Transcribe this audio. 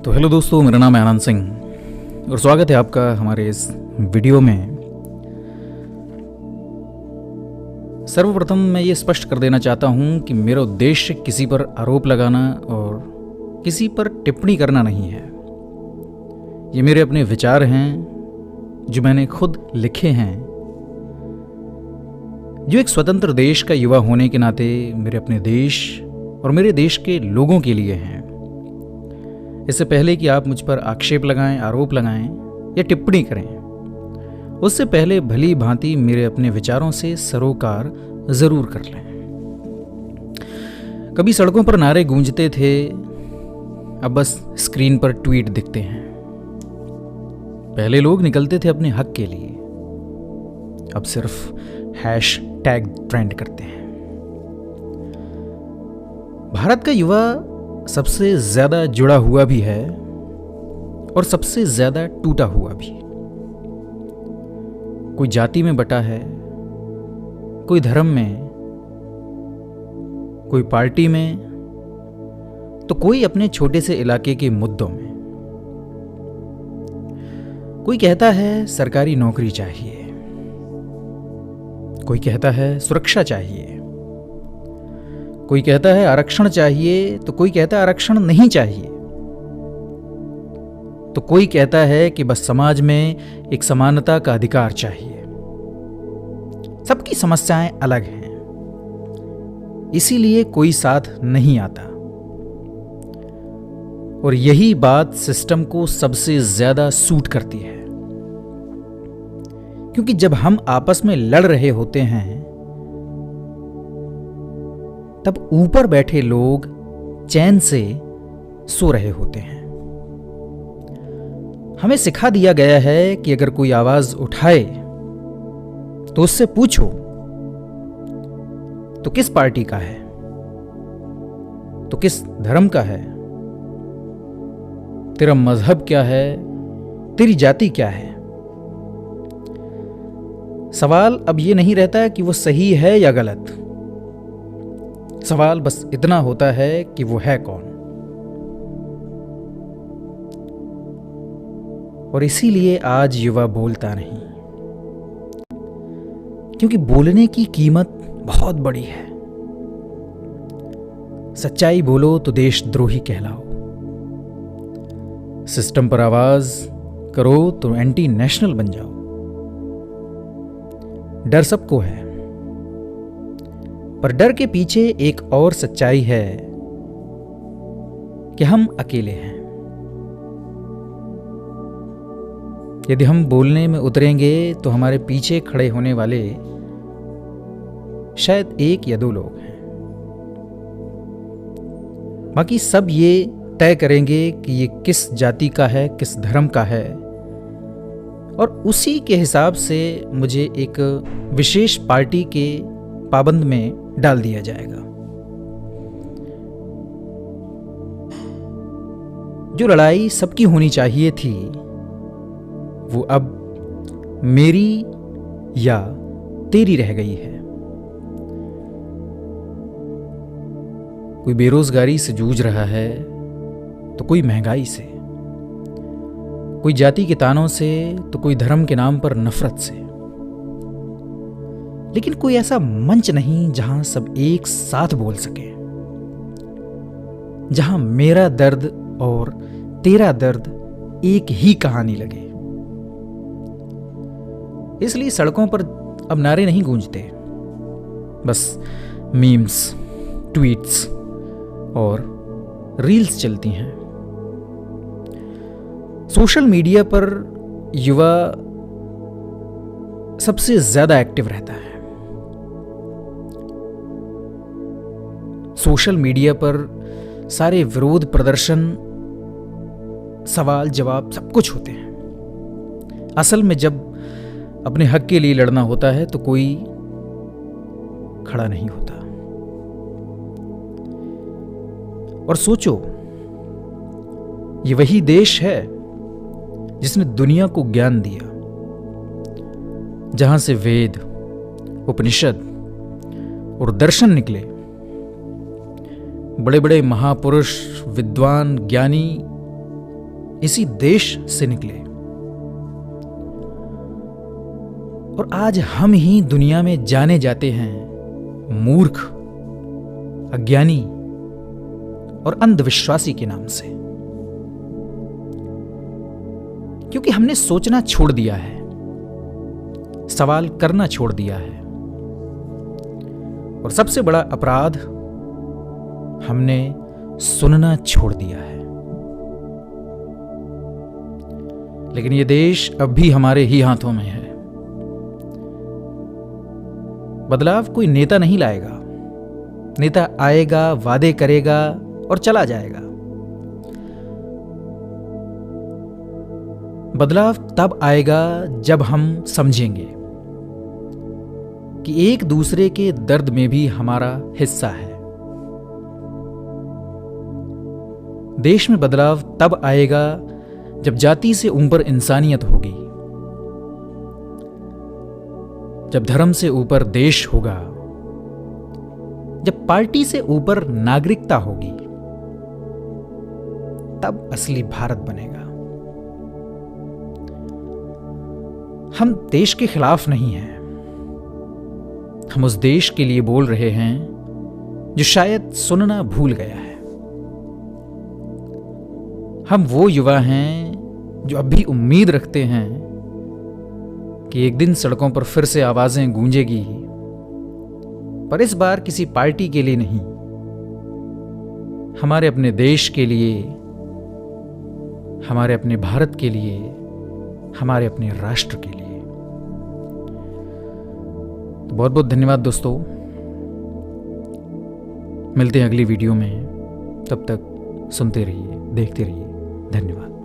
तो हेलो दोस्तों, मेरा नाम है आनंद सिंह और स्वागत है आपका हमारे इस वीडियो में। सर्वप्रथम मैं ये स्पष्ट कर देना चाहता हूँ कि मेरा उद्देश्य किसी पर आरोप लगाना और किसी पर टिप्पणी करना नहीं है। ये मेरे अपने विचार हैं जो मैंने खुद लिखे हैं, जो एक स्वतंत्र देश का युवा होने के नाते मेरे अपने देश और मेरे देश के लोगों के लिए हैं। इससे पहले कि आप मुझ पर आक्षेप लगाएं, आरोप लगाएं या टिप्पणी करें, उससे पहले भली भांति मेरे अपने विचारों से सरोकार जरूर कर लें। कभी सड़कों पर नारे गूंजते थे, अब बस स्क्रीन पर ट्वीट दिखते हैं। पहले लोग निकलते थे अपने हक के लिए, अब सिर्फ हैशटैग ट्रेंड करते हैं। भारत का युवा सबसे ज्यादा जुड़ा हुआ भी है और सबसे ज्यादा टूटा हुआ भी। कोई जाति में बटा है, कोई धर्म में, कोई पार्टी में, तो कोई अपने छोटे से इलाके के मुद्दों में। कोई कहता है सरकारी नौकरी चाहिए, कोई कहता है सुरक्षा चाहिए, कोई कहता है आरक्षण चाहिए, तो कोई कहता है आरक्षण नहीं चाहिए, तो कोई कहता है कि बस समाज में एक समानता का अधिकार चाहिए। सबकी समस्याएं अलग हैं, इसीलिए कोई साथ नहीं आता। और यही बात सिस्टम को सबसे ज्यादा सूट करती है, क्योंकि जब हम आपस में लड़ रहे होते हैं तब ऊपर बैठे लोग चैन से सो रहे होते हैं। हमें सिखा दिया गया है कि अगर कोई आवाज उठाए तो उससे पूछो तो किस पार्टी का है, तो किस धर्म का है, तेरा मजहब क्या है, तेरी जाति क्या है। सवाल अब ये नहीं रहता कि वो सही है या गलत, सवाल बस इतना होता है कि वो है कौन। और इसीलिए आज युवा बोलता नहीं, क्योंकि बोलने की कीमत बहुत बड़ी है। सच्चाई बोलो तो देशद्रोही कहलाओ, सिस्टम पर आवाज करो तो एंटी नेशनल बन जाओ। डर सबको है, पर डर के पीछे एक और सच्चाई है कि हम अकेले हैं। यदि हम बोलने में उतरेंगे तो हमारे पीछे खड़े होने वाले शायद एक या दो लोग हैं, बाकी सब ये तय करेंगे कि ये किस जाति का है, किस धर्म का है, और उसी के हिसाब से मुझे एक विशेष पार्टी के पाबंद में डाल दिया जाएगा। जो लड़ाई सबकी होनी चाहिए थी वो अब मेरी या तेरी रह गई है। कोई बेरोजगारी से जूझ रहा है तो कोई महंगाई से, कोई जाति के तानों से तो कोई धर्म के नाम पर नफरत से। लेकिन कोई ऐसा मंच नहीं जहां सब एक साथ बोल सके, जहां मेरा दर्द और तेरा दर्द एक ही कहानी लगे। इसलिए सड़कों पर अब नारे नहीं गूंजते, बस मीम्स, ट्वीट्स और रील्स चलती हैं। सोशल मीडिया पर युवा सबसे ज्यादा एक्टिव रहता है। सोशल मीडिया पर सारे विरोध प्रदर्शन, सवाल जवाब सब कुछ होते हैं। असल में जब अपने हक के लिए लड़ना होता है तो कोई खड़ा नहीं होता। और सोचो, ये वही देश है जिसने दुनिया को ज्ञान दिया, जहां से वेद, उपनिषद और दर्शन निकले। बड़े बड़े महापुरुष, विद्वान, ज्ञानी इसी देश से निकले और आज हम ही दुनिया में जाने जाते हैं मूर्ख, अज्ञानी और अंधविश्वासी के नाम से, क्योंकि हमने सोचना छोड़ दिया है, सवाल करना छोड़ दिया है और सबसे बड़ा अपराध, हमने सुनना छोड़ दिया है। लेकिन ये देश अब भी हमारे ही हाथों में है। बदलाव कोई नेता नहीं लाएगा। नेता आएगा, वादे करेगा और चला जाएगा। बदलाव तब आएगा जब हम समझेंगे कि एक दूसरे के दर्द में भी हमारा हिस्सा है। देश में बदलाव तब आएगा जब जाति से ऊपर इंसानियत होगी, जब धर्म से ऊपर देश होगा, जब पार्टी से ऊपर नागरिकता होगी, तब असली भारत बनेगा। हम देश के खिलाफ नहीं हैं, हम उस देश के लिए बोल रहे हैं जो शायद सुनना भूल गया है। हम वो युवा हैं जो अब भी उम्मीद रखते हैं कि एक दिन सड़कों पर फिर से आवाजें गूंजेगी, पर इस बार किसी पार्टी के लिए नहीं, हमारे अपने देश के लिए, हमारे अपने भारत के लिए, हमारे अपने राष्ट्र के लिए। तो बहुत बहुत धन्यवाद दोस्तों, मिलते हैं अगली वीडियो में। तब तक सुनते रहिए, देखते रहिए। धन्यवाद।